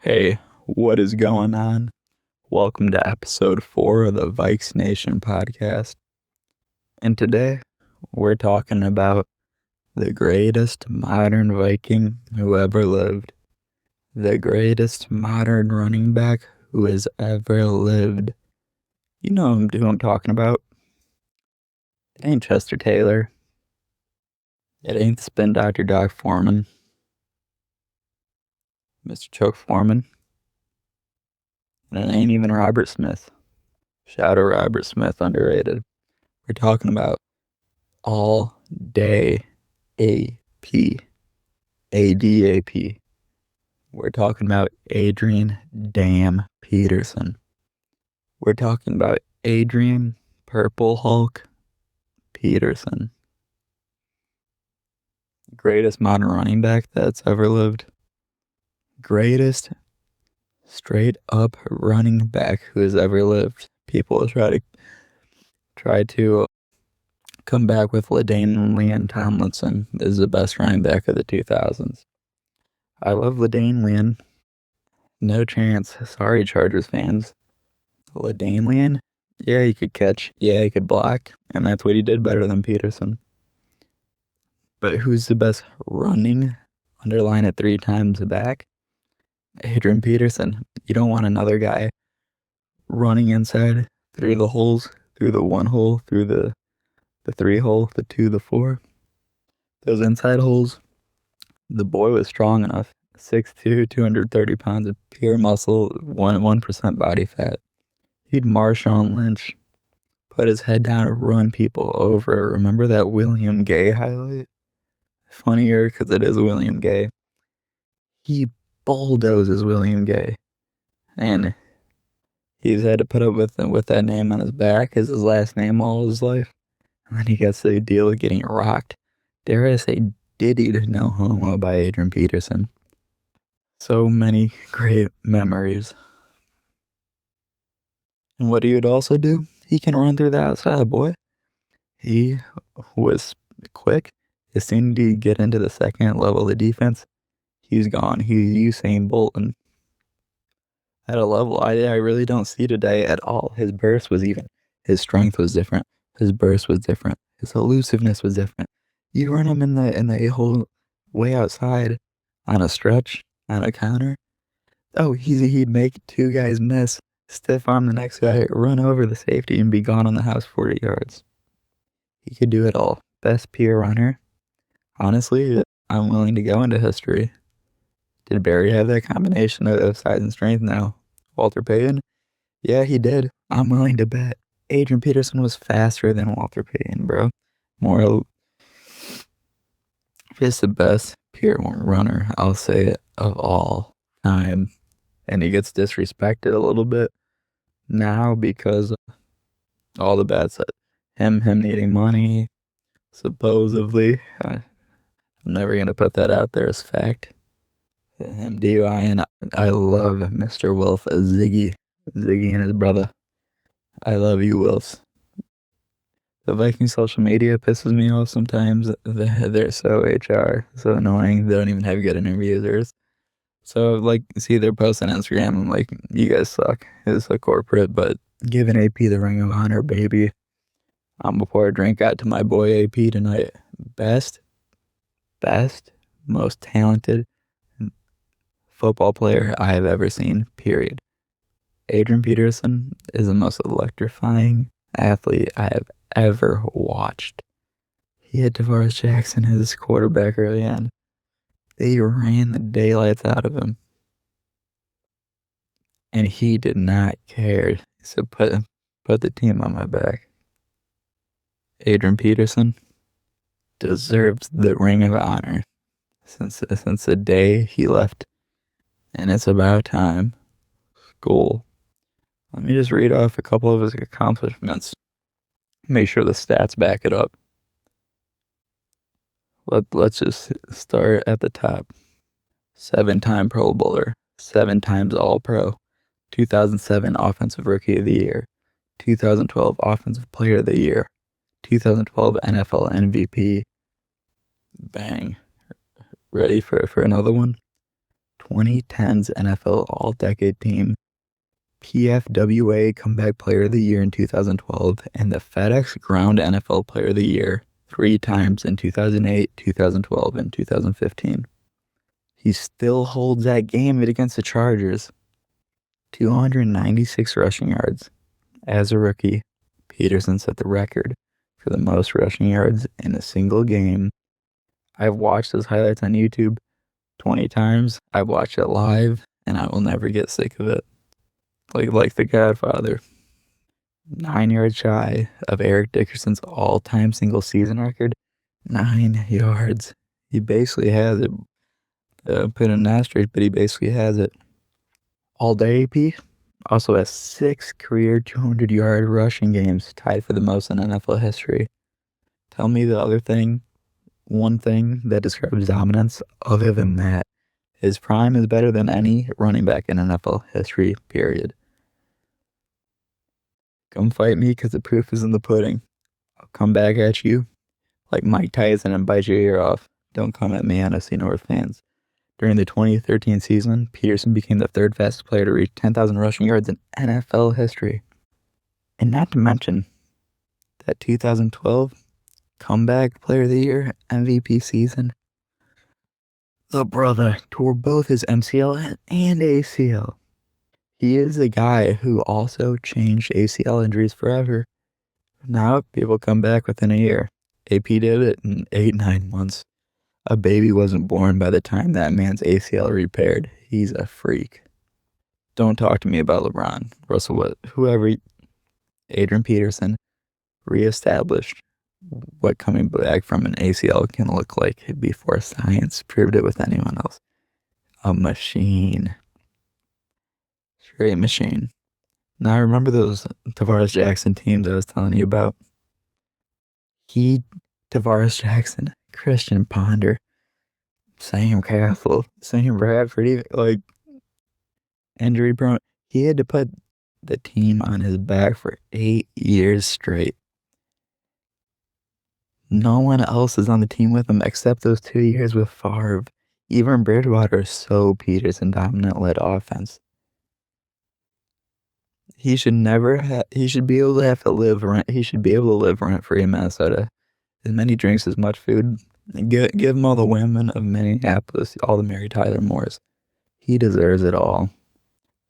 Hey, what is going on? Welcome to episode 4 of the Vikes Nation podcast. And today, we're talking about the greatest modern Viking who ever lived. The greatest modern running back who has ever lived. You know who I'm talking about. It ain't Chester Taylor. It ain't the Spin Doctor Doc Foreman. Mr. Choke Foreman. And it ain't even Robert Smith. Shout out Robert Smith, underrated. We're talking about all day AP. ADAP. We're talking about Adrian Damn Peterson. We're talking about Adrian Purple Hulk Peterson. Greatest modern running back that's ever lived. Greatest straight up running back who has ever lived. People try to come back with LaDainian Tomlinson is the best running back of the 2000s. I love LaDainian. No chance. Sorry, Chargers fans. LaDainian? Yeah, he could catch. Yeah, he could block. And that's what he did better than Peterson. But who's the best running? Underline it 3 times back. Adrian Peterson. You don't want another guy running inside through the holes, through the 1 hole, through the 3 hole, the 2, the 4. Those inside holes. The boy was strong enough. 6'2", 230 pounds of pure muscle, 1% body fat. He'd Marshawn Lynch, put his head down and run people over. Remember that William Gay highlight? Funnier because it is William Gay. He bulldozes William Gay. And he's had to put up with that name on his back as his last name all his life. And then he gets the deal of getting rocked. Dare I say, diddied no homo by Adrian Peterson. So many great memories. And what he would also do, he can run through the outside, boy. He was quick. As soon as he get into the second level of defense, he's gone. He's Usain Bolt at a level I really don't see today at all. His burst was even. His strength was different. His burst was different. His elusiveness was different. You run him in the whole way outside on a stretch, on a counter. Oh, he'd make 2 guys miss, stiff arm the next guy, run over the safety, and be gone on the house 40 yards. He could do it all. Best pure runner. Honestly, I'm willing to go into history. Did Barry have that combination of size and strength? No. Walter Payton? Yeah, he did. I'm willing to bet. Adrian Peterson was faster than Walter Payton, bro. More, just the best pure runner, I'll say it, of all time. And he gets disrespected a little bit now because of all the bad stuff. Him needing money, supposedly. I'm never going to put that out there as fact. Him DUI, and I love Mr. Wilf, Ziggy and his brother. I love you, Wilfs. The Viking social media pisses me off sometimes. They're so HR, so annoying. They don't even have good interviewers. So, see their posts on Instagram. I'm like, you guys suck. It's so corporate, but giving AP the Ring of Honor, baby. I'm gonna pour a drink out to my boy AP tonight. Best, most talented football player I have ever seen, period. Adrian Peterson is the most electrifying athlete I have ever watched. He had Tavaris Jackson as his quarterback early on. They ran the daylights out of him. And he did not care. So put the team on my back. Adrian Peterson deserves the Ring of Honor since the day he left. And it's about time. SKOL. Let me just read off a couple of his accomplishments. Make sure the stats back it up. Let's just start at the top. 7-time Pro Bowler, 7 times All-Pro, 2007 Offensive Rookie of the Year, 2012 Offensive Player of the Year, 2012 NFL MVP. Bang. Ready for another one? 2010's NFL All-Decade Team, PFWA Comeback Player of the Year in 2012, and the FedEx Ground NFL Player of the Year 3 times in 2008, 2012, and 2015. He still holds that game against the Chargers. 296 rushing yards. As a rookie, Peterson set the record for the most rushing yards in a single game. I've watched his highlights on YouTube 20 times. I've watched it live, and I will never get sick of it. Like The Godfather. 9 yards shy of Eric Dickerson's all-time single season record. 9 yards. He basically has it. Put in an asterisk, but he basically has it. All-day AP also has 6 career 200-yard rushing games, tied for the most in NFL history. Tell me the other thing, one thing that describes dominance other than that. His prime is better than any running back in NFL history, period. Come fight me because the proof is in the pudding. I'll come back at you like Mike Tyson and bite your ear off. Don't come at me, NFC North fans. During the 2013 season, Peterson became the 3rd fastest player to reach 10,000 rushing yards in NFL history. And not to mention that 2012 Comeback Player of the Year MVP season. The brother tore both his MCL and ACL. He is the guy who also changed ACL injuries forever. Now people come back within a year. AP did it in 8-9 months. A baby wasn't born by the time that man's ACL repaired. He's a freak. Don't talk to me about LeBron, Russell, whoever. Adrian Peterson reestablished what coming back from an ACL can look like before science proved it with anyone else. A machine. Straight machine. Now I remember those Tavaris Jackson teams I was telling you about. Tavaris Jackson, Christian Ponder, Sam Castle, Sam Bradford, injury prone. He had to put the team on his back for 8 years straight. No one else is on the team with him except those 2 years with Favre. Even Bridgewater is so Peterson dominant led offense. He should be able to live rent free in Minnesota. As many drinks, as much food. Give him all the women of Minneapolis, all the Mary Tyler Moores. He deserves it all.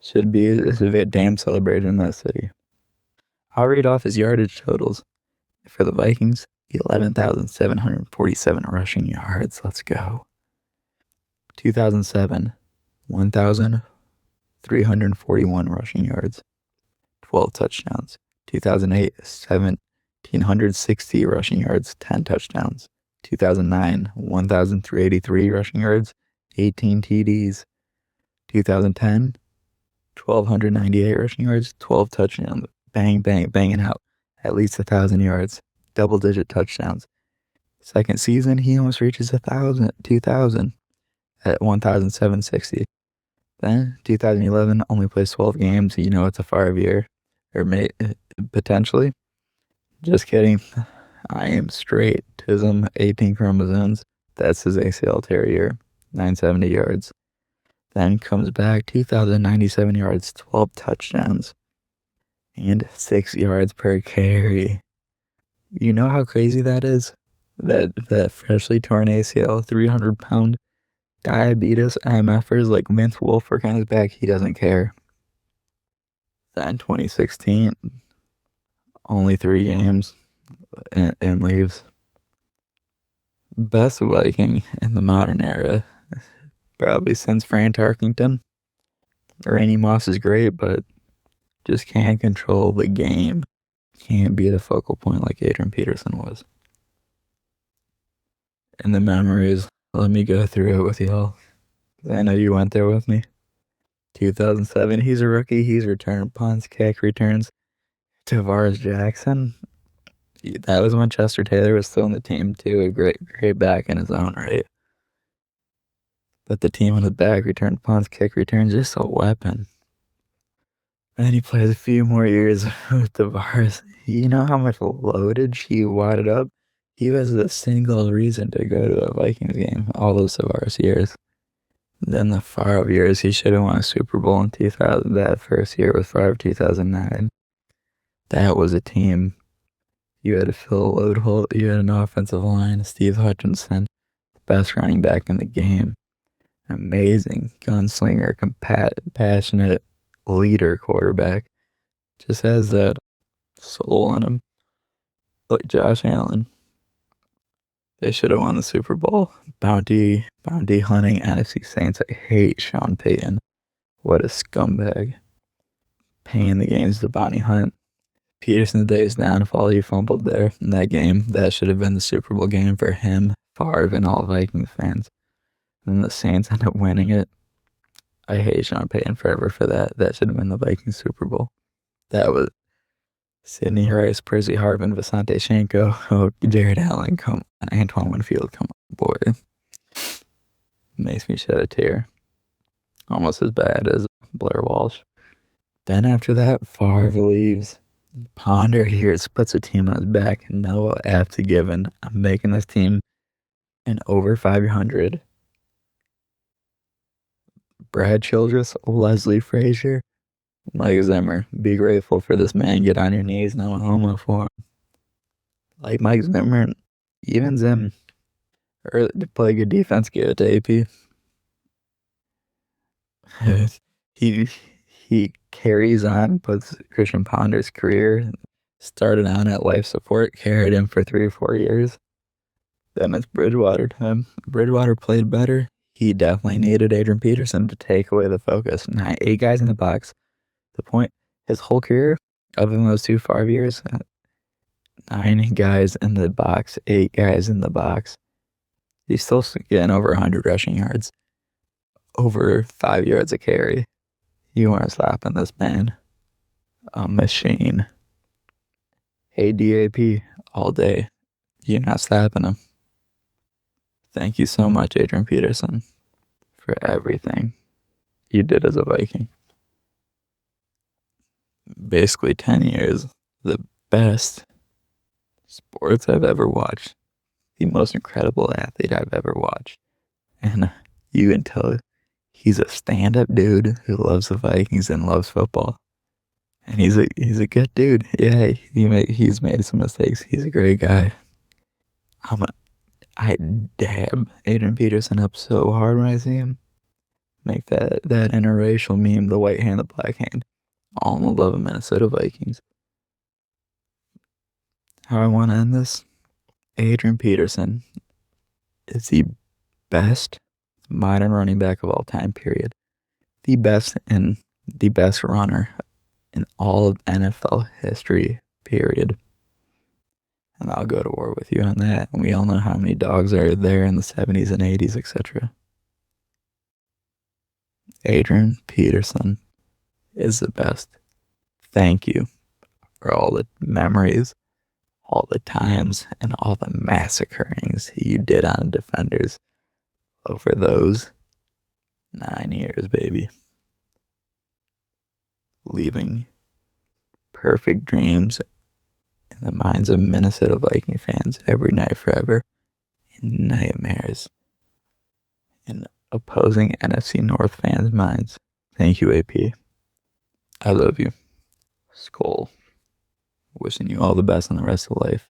Should be a damn celebrated in that city. I'll read off his yardage totals. For the Vikings, 11,747 rushing yards. Let's go. 2007, 1,341 rushing yards. 12 touchdowns. 2008, 1,760 rushing yards, 10 touchdowns. 2009, 1,383 rushing yards, 18 TDs. 2010, 1,298 rushing yards, 12 touchdowns. Banging out at least 1,000 yards, double-digit touchdowns. Second season, he almost reaches 2,000 at 1,760. Then 2011, only plays 12 games. You know it's a Favre year, or potentially. Just kidding. I am straight. Tism, 18 chromosomes. That's his ACL tear year. 970 yards. Then comes back, 2,097 yards, 12 touchdowns, and 6 yards per carry. You know how crazy that is? That freshly torn ACL, 300-pound diabetes MFers like Vince Wilfork on his back, he doesn't care. Then 2016, only 3 games and leaves. Best Viking in the modern era, probably since Fran Tarkington. Randy Moss is great, but just can't control the game. Can't be the focal point like Adrian Peterson was. And the memories, let me go through it with y'all. I know you went there with me. 2007, he's a rookie. He's returned punts, kick returns. Tavaris Jackson. That was when Chester Taylor was still in the team too. A great back in his own right. But the team on his back returned punts, kick returns, just a weapon. And then he plays a few more years with Tavaris. You know how much loadage he wadded up? He was the single reason to go to a Vikings game all those Tavaris years. Then the Favre years, he should have won a Super Bowl in 2000. That first year with Favre, 2009. That was a team. You had to fill a load hole. You had an offensive line, Steve Hutchinson, the best running back in the game. Amazing gunslinger, passionate leader quarterback. Just has that soul in him. Like Josh Allen. They should have won the Super Bowl. Bounty hunting NFC Saints. I hate Sean Payton. What a scumbag. Paying the games to bounty hunt. Peterson's days downfall, he fumbled there in that game. That should have been the Super Bowl game for him, Favre, and all Vikings fans. And then the Saints end up winning it. I hate Sean Payton forever for that. That should have been the Vikings Super Bowl. That was Sidney Rice, Percy Harvin, Visante Shenko, Jared Allen, come on, Antoine Winfield, come on, boy. Makes me shed a tear. Almost as bad as Blair Walsh. Then after that, Favre leaves. Ponder here puts a team on his back. No F to given. I'm making this team an over 500. Brad Childress, Leslie Frazier, Mike Zimmer. Be grateful for this man. Get on your knees. No homo for him. Like Mike Zimmer, even Zim. Early to play good defense, give it to AP. He carries on, puts Christian Ponder's career, started on at life support, carried him for 3 or 4 years. Then it's Bridgewater time. Bridgewater played better. He definitely needed Adrian Peterson to take away the focus. 8 guys in the box. The point, his whole career, other than those 2 Favre years, 9 guys in the box, 8 guys in the box. He's still getting over 100 rushing yards, over 5 yards a carry. You aren't stopping this man. A machine. Hey, DAP, all day. You're not stopping him. Thank you so much, Adrian Peterson, for everything you did as a Viking. Basically 10 years, the best sports I've ever watched, the most incredible athlete I've ever watched. And you can tell he's a stand-up dude who loves the Vikings and loves football. And he's a good dude. Yeah, he's made some mistakes. He's a great guy. I dab Adrian Peterson up so hard when I see him. Make that interracial meme, the white hand, the black hand. All in the love of Minnesota Vikings. How I want to end this? Adrian Peterson is the best modern running back of all time, period. The best and the best runner in all of NFL history, period. And I'll go to war with you on that. And we all know how many dogs are there in the 70s and 80s, etc. Adrian Peterson is the best. Thank you for all the memories, all the times, and all the massacrings you did on defenders over those 9 years, baby. Leaving perfect dreams in the minds of Minnesota Viking fans every night forever, in nightmares in opposing NFC North fans' minds. Thank you, AP. I love you. SKOL. Wishing you all the best in the rest of life.